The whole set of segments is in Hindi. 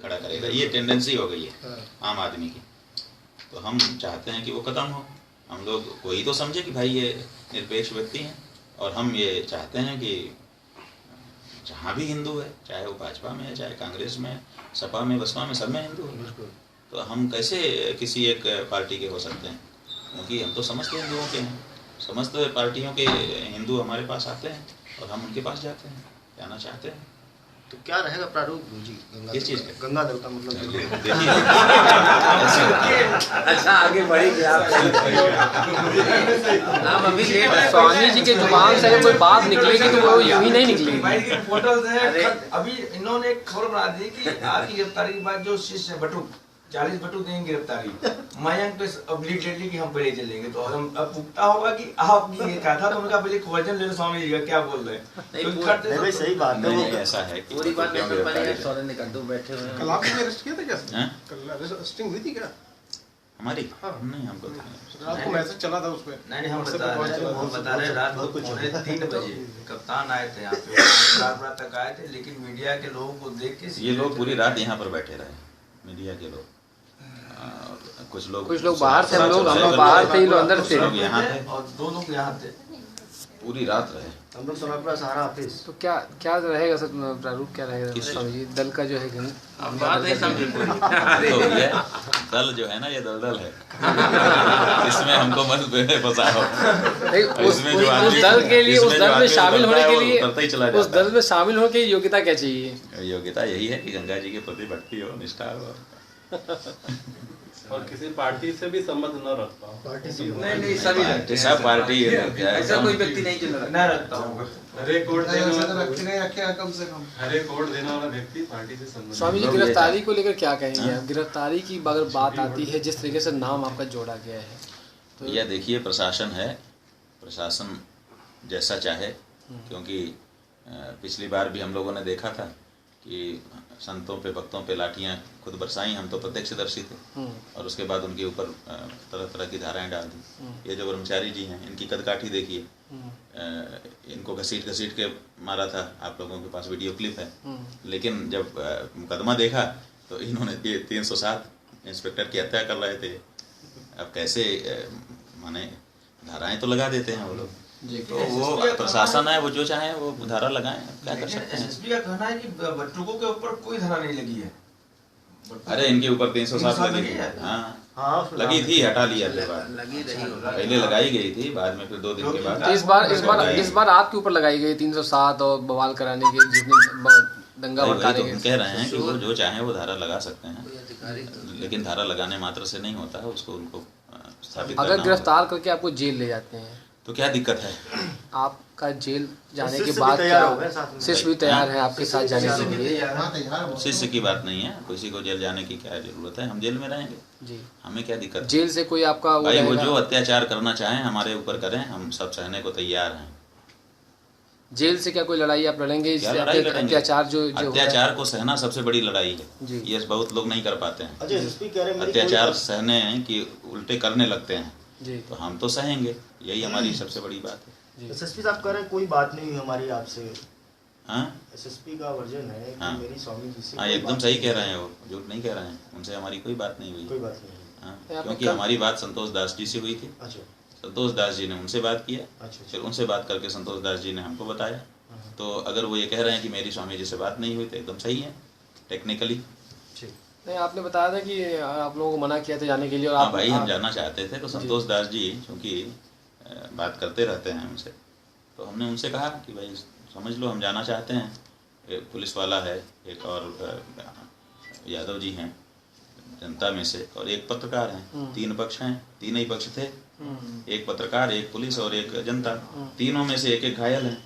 खड़ा करेगा। ये टेंडेंसी हो गई है आम आदमी की। तो हम चाहते हैं कि वो ख़त्म हो। हम लोग कोई तो समझे कि भाई ये निरपेक्ष व्यक्ति हैं, और हम ये चाहते हैं कि जहाँ भी हिंदू है, चाहे वो भाजपा में है, चाहे कांग्रेस में, सपा में, बसपा में, सब में हिंदू है। तो हम कैसे किसी एक पार्टी के हो सकते हैं? क्योंकि हम तो समस्त हिंदुओं के हैं। समस्त पार्टियों के हिंदू हमारे पास आते हैं और हम उनके पास जाते हैं, जाना चाहते हैं। तो क्या रहेगा प्रारूप जी किस चीज़ का? गंगा दल का मतलब देखिए अच्छा आगे बढ़ेंगे आप। अभी स्वामी जी के जुबान से अगर कोई बात निकलेगी तो वो यूं ही नहीं निकलेगी। फोटोज है। अभी इन्होंने एक खबर बना दी कि आपकी गिरफ्तारी के बाद जो शिष्य बटुक 40 बटुक देंगे गिरफ्तारी, मयंक पे ऑब्लिगेटली कि हम पहले चलेंगे। तो हम अब पुख्ता होगा कि आप ये कहा था, तो उनका पहले वर्जन ले लो स्वामी जी का, क्या बोल रहे हैं? नहीं सही बात है। नहीं, ऐसा है कि पूरी बात नहीं कर पाएंगे, सौरन ने कर दो, बैठे हुए हैं। कल आपने अरेस्ट किया था क्या? हैं? कल अरेस्टिंग हुई थी क्या? हमारी हाँ। नहीं, हमको तो नहीं। रात को मैसेज चला था उस पे। नहीं हम बता रहे रात को 3 बजे कप्तान आए थे यहाँ पे, रात तक आए थे, लेकिन मीडिया के लोगों को देख के ये लोग पूरी रात यहाँ पर बैठे रहे, मीडिया के लोग। कुछ लोग बाहर थे, हम लोग बाहर थे, लोग अंदर थे, यहाँ थे, और 2 लोग यहाँ थे, पूरी रात रहे। हम लोग सोनापुरा सहारा ऑफिस। तो क्या रहेगा सर प्रारूप, क्या रहेगा स्वामी जी दल का जो है बात नहीं समझे तो ये दल जो है ना, ये दलदल है। इसमें हमको मत फंसाओ। इसमें जो उस दल के लिए, उस दल में शामिल होने के लिए, उतरता ही चला उस जाता दल में शामिल होने की योग्यता क्या चाहिए? है। योग्यता यही है कि गंगा जी के प्रति भक्ति हो, निष्ठा हो, और किसी पार्टी से भी संबंध न रखता हूँ। पार्टी से नहीं सभी रखते हैं। सब पार्टी ऐसा कोई व्यक्ति नहीं जो न रखता हूँ। हर एक वोट देने वाला व्यक्ति नहीं रखे कम से कम। हर एक वोट देने वाला व्यक्ति पार्टी से संबंध। स्वामी जी लोग ये गिरफ्तारी को लेकर क्या कहेंगे आप? गिरफ्तारी की अगर बात आती है, जिस तरीके से नाम आपका जोड़ा गया है, तो यह देखिए प्रशासन है, प्रशासन जैसा चाहे। क्योंकि पिछली बार भी हम लोगों ने देखा था कि संतों पे, भक्तों पे लाठियां खुद बरसाई, हम तो प्रत्यक्षदर्शी थे, और उसके बाद उनके ऊपर तरह तरह की धाराएं डाल दी। ये जो ब्रह्मचारी जी हैं, इनकी कदकाठी देखिए, इनको घसीट घसीट के मारा था। आप लोगों के पास वीडियो क्लिप है। लेकिन जब मुकदमा देखा तो इन्होंने 307 इंस्पेक्टर की हत्या कर रहे थे। अब कैसे माने, धाराएं तो लगा देते हैं वो लोग। तो वो प्रशासन है, वो जो चाहे वो धारा लगाएं, क्या कर सकते हैं। एसएसपी का कहना है कि बटुकों के ऊपर कोई धारा नहीं लगी है। अरे इनके ऊपर 307 लगी है। हाँ, लगी थी, हटा लिया थे बाद। लगी रही होगा। पहले लगाई गई थी, बाद में फिर 2 दिन के बाद। तो इस बार आपके ऊपर लगाई गई 307 और बवाल कराने के, जितने दंगा भड़काने के। कह रहे हैं कि वो जो चाहे वो धारा लगा सकते हैं, लेकिन धारा लगाने मात्र से नहीं होता है, उसको उनको स्थापित करना अगर गिरफ्तार करके आपको जेल ले जाते हैं तो क्या दिक्कत है? आपका जेल जाने के बाद क्या शिष्य भी तैयार है आपके साथ जाने के लिए? शिष्य की बात नहीं है, किसी को जेल जाने की क्या जरूरत है? हम जेल में रहेंगे जी, हमें क्या दिक्कत है? जेल से कोई आपका भाई वो जो अत्याचार करना चाहें हमारे ऊपर करें, हम सब सहने को तैयार हैं। जेल से क्या कोई लड़ाई आप लड़ेंगे? अत्याचार जो अत्याचार को सहना सबसे बड़ी लड़ाई जी। है। ये बहुत लोग नहीं कर पाते हैं। अच्छा एसएसपी कह रहे हैं अत्याचार सहने हैं कि उल्टे करने लगते हैं जी, तो हम तो सहेंगे, यही हमारी सबसे बड़ी बात है। एसएसपी साहब कह रहे हैं कोई बात नहीं हुई हमारी आपसे। हाँ एसएसपी का वर्जन है कि हाँ। मेरी स्वामी जी से हाँ, एकदम सही कह रहे हैं, वो झूठ नहीं कह रहे हैं। उनसे हमारी कोई बात नहीं हुई। कोई बात नहीं है। हाँ, क्योंकि हमारी बात संतोष दास जी से हुई थी। अच्छा संतोष दास जी ने उनसे बात किया, अच्छा फिर उनसे बात करके संतोष दास जी ने हमको बताया। तो अगर वो ये कह रहे हैं कि मेरी स्वामी जी से बात नहीं हुई तो एकदम सही है टेक्निकली। ठीक। नहीं, आपने बताया था कि आप लोगों को मना किया था जाने के लिए, और हाँ आप भाई, हम जाना चाहते थे, तो संतोष दास जी चूँकि बात करते रहते हैं उनसे, तो हमने उनसे कहा कि भाई समझ लो हम जाना चाहते हैं। एक पुलिस वाला है, एक और यादव जी हैं जनता में से, और एक पत्रकार हैं। 3 पक्ष हैं, 3 ही पक्ष थे, एक पत्रकार, एक पुलिस और एक जनता। तीनों में से एक घायल है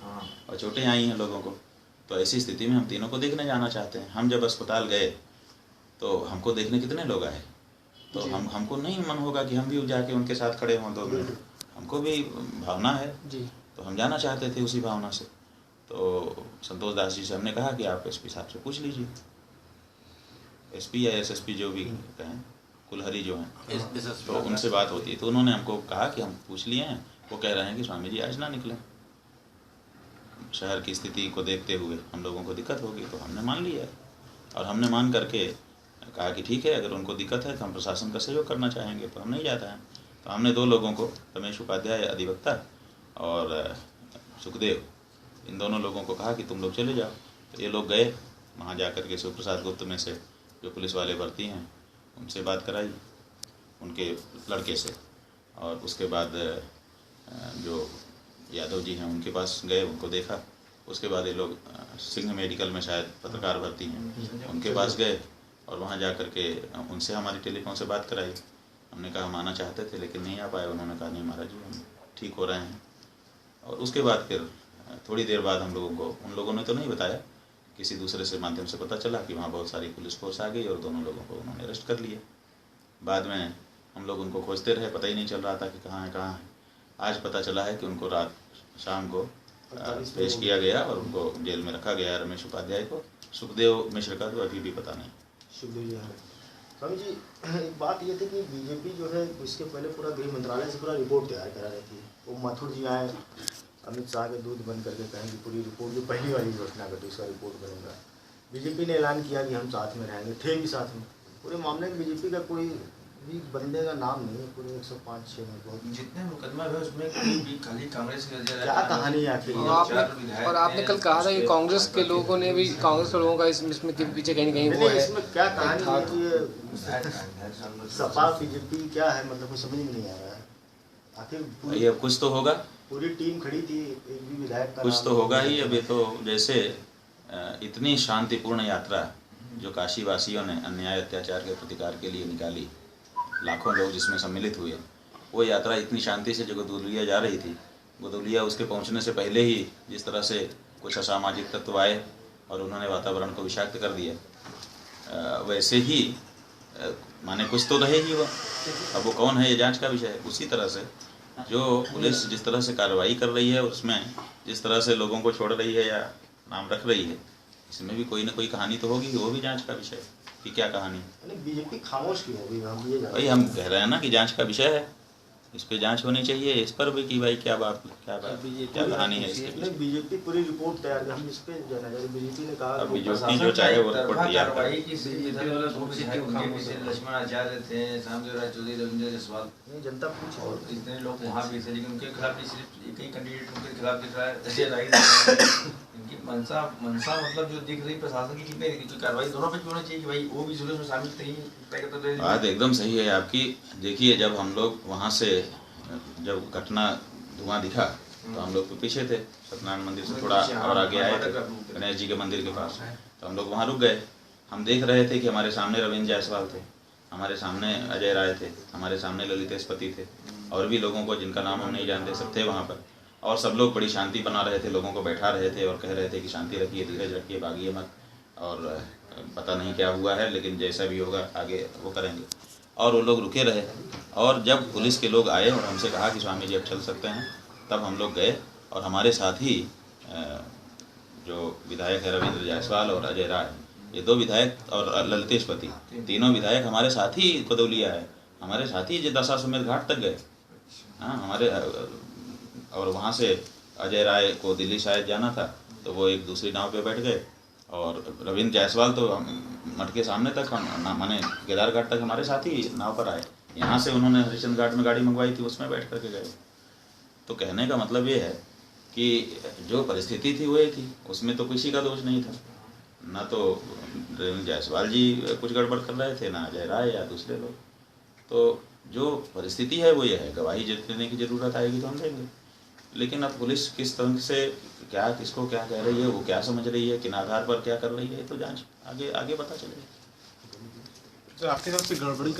और चोटें आई हैं लोगों को। तो ऐसी स्थिति में हम तीनों को देखने जाना चाहते हैं। हम जब अस्पताल गए तो हमको देखने कितने लोग आए, तो हमको नहीं मन होगा कि हम भी जाके उनके साथ खड़े हों 2 मिनट। हमको भी भावना है जी, तो हम जाना चाहते थे उसी भावना से। तो संतोष दास जी से हमने कहा कि आप एसपी साहब से पूछ लीजिए, एसपी या एसएसपी जो भी कहें, कुलहरी जो हैं, तो उनसे बात होती है। तो उन्होंने हमको कहा कि हम पूछ लिए हैं, वो कह रहे हैं कि स्वामी जी आज ना निकलें, शहर की स्थिति को देखते हुए हम लोगों को दिक्कत होगी। तो हमने मान लिया, और हमने मान करके कहा कि ठीक है, अगर उनको दिक्कत है तो हम प्रशासन का सहयोग करना चाहेंगे, तो हम नहीं जाते हैं। तो हमने 2 लोगों को, रमेश उपाध्याय अधिवक्ता और सुखदेव, इन दोनों लोगों को कहा कि तुम लोग चले जाओ। तो ये लोग गए, वहाँ जा कर के शिवप्रसाद गुप्त में से जो पुलिस वाले भर्ती हैं उनसे बात कराई, उनके लड़के से, और उसके बाद जो यादव जी हैं उनके पास गए, उनको देखा। उसके बाद ये लोग सिंह मेडिकल में शायद पत्रकार भर्ती हैं, उनके पास गए और वहाँ जा कर के उनसे हमारी टेलीफोन से बात कराई। हमने कहा हम आना चाहते थे लेकिन नहीं आ पाए। उन्होंने कहा नहीं महाराज जी, हम ठीक हो रहे हैं। और उसके बाद फिर थोड़ी देर बाद हम लोगों को, उन लोगों ने तो नहीं बताया, किसी दूसरे से माध्यम से पता चला कि वहाँ बहुत सारी पुलिस फोर्स आ गई और दोनों लोगों को उन्होंने अरेस्ट कर लिया। बाद में हम लोग उनको खोजते रहे, पता ही नहीं चल रहा था कि कहाँ है। आज पता चला है कि उनको रात शाम को पेश किया गया और उनको जेल में रखा गया, रमेश उपाध्याय को। सुखदेव मिश्र का तो अभी भी पता नहीं। शुक्रिया जी। हाँ स्वामी जी, एक बात ये थी कि बीजेपी जो है इसके पहले पूरा गृह मंत्रालय से पूरा रिपोर्ट तैयार करा रही थी। वो माथुर जी आए, अमित शाह के दूध बंद करके कहें कि पूरी रिपोर्ट जो पहली वाली घटना घटी उसका रिपोर्ट बनेगा। बीजेपी ने ऐलान किया कि हम साथ में रहेंगे, थे भी साथ में। पूरे मामले में बीजेपी का कोई भी बंदे का नाम नहीं है पूरे 105-6 में। बहुत जितने मुकदमा है उसमें कोई भी खाली कांग्रेस के क्या कहानी है आखिर? और आपने कल कहा था कि कांग्रेस के लोगों ने भी, कांग्रेस के लोगों का इसमें पीछे कहीं कहीं वो है। इसमें क्या कहानी है कि सपा बीजेपी क्या है, मतलब कुछ समझ में नहीं आ रहा है। आखिर ये कुछ तो होगा, पूरी टीम खड़ी थी, एक भी विधायक का कुछ तो होगा ही। अब ये तो जैसे इतनी शांतिपूर्ण यात्रा जो काशी वासियों ने अन्याय अत्याचार के प्रतिकार के लिए निकाली, लाखों लोग जिसमें सम्मिलित हुए, वो यात्रा इतनी शांति से जो गोदुलिया जा रही थी, गोदुलिया उसके पहुंचने से पहले ही जिस तरह से कुछ असामाजिक तत्व आए और उन्होंने वातावरण को विषाक्त कर दिया, वैसे ही माने कुछ तो रहे ही वो। अब वो कौन है ये जांच का विषय है। उसी तरह से जो पुलिस जिस तरह से कार्रवाई कर रही है, उसमें जिस तरह से लोगों को छोड़ रही है या नाम रख रही है, इसमें भी कोई ना कोई कहानी तो होगी। वो भी जांच का विषय है कि क्या कहानी है। बीजेपी खामोश क्यों होगी? हम ये भाई हम कह रहे हैं ना कि जांच का विषय है, इस पे जांच होनी चाहिए, इस पर भी कि भाई क्या कहानी है इसके पीछे। बीजेपी पूरी रिपोर्ट तैयार, हम इस पे बीजेपी ने कहा, अब बीजेपी जो चाहे वो रिपोर्ट तैयार करे। लक्ष्मण आचार्य थे, रामदेव राय चौधरी, रविंद्र जायसवाल, जनता पूछ और इतने लोग वहाँ भी थे, लेकिन उनके खिलाफ भी सिर्फ एक ही कैंडिडेट उनके खिलाफ दिख रहा है, अजय राय। इनकी मनसा मतलब जो दिख रही प्रशासन की कितनी कोई कार्रवाई दोनों पे होनी चाहिए कि भाई वो भी जुलूस में शामिल थे। बात एकदम सही है आपकी। देखिए, जब हम लोग वहाँ से जब घटना धुआं दिखा तो हम लोग तो पीछे थे, सत्यनारायण मंदिर से थोड़ा और आगे आए थे, गणेश जी के मंदिर के पास। तो हम लोग वहाँ रुक गए। हम देख रहे थे कि हमारे सामने रविंद्र जायसवाल थे, हमारे सामने अजय राय थे, हमारे सामने ललितेशपति थे, और भी लोगों को जिनका नाम हम नहीं जानते, सब थे वहाँ पर। और सब लोग बड़ी शांति बना रहे थे, लोगों को बैठा रहे थे और कह रहे थे कि शांति रखिए, धीरज रखिए, भागिए मत, और पता नहीं क्या हुआ है लेकिन जैसा भी होगा आगे वो करेंगे। और वो लोग रुके रहे। और जब पुलिस के लोग आए और हमसे कहा कि स्वामी जी अब चल सकते हैं, तब हम लोग गए। और हमारे साथ ही जो विधायक है रविंद्र जायसवाल और अजय राय, ये 2 विधायक और ललितेशपति, तीनों विधायक हमारे साथ ही गोदुलिया है, हमारे साथ ही दशाश्वमेध घाट तक गए। हाँ, हमारे, और वहाँ से अजय राय को दिल्ली शायद जाना था तो वो एक दूसरी नाव पे बैठ गए, और रविंद्र जायसवाल तो मठ के सामने तक, माने केदार घाट तक हमारे साथ ही नाव पर आए। यहाँ से उन्होंने हरिश्चंद्र घाट में गाड़ी मंगवाई थी, उसमें बैठ करके गए। तो कहने का मतलब ये है कि जो परिस्थिति थी वो ये थी, उसमें तो किसी का दोष नहीं था। ना तो रविंद्र जायसवाल जी कुछ गड़बड़ कर रहे थे, ना अजय राय या दूसरे लोग। तो जो परिस्थिति है वो ये है, गवाही देने की ज़रूरत आएगी तो हम देंगे। लेकिन अब पुलिस किस तरह से क्या, किसको क्या कह रही है, वो क्या समझ रही है, किन आधार पर क्या कर रही है, तो जांच आगे पता चलेगा। आपके तरफ से गड़बड़ी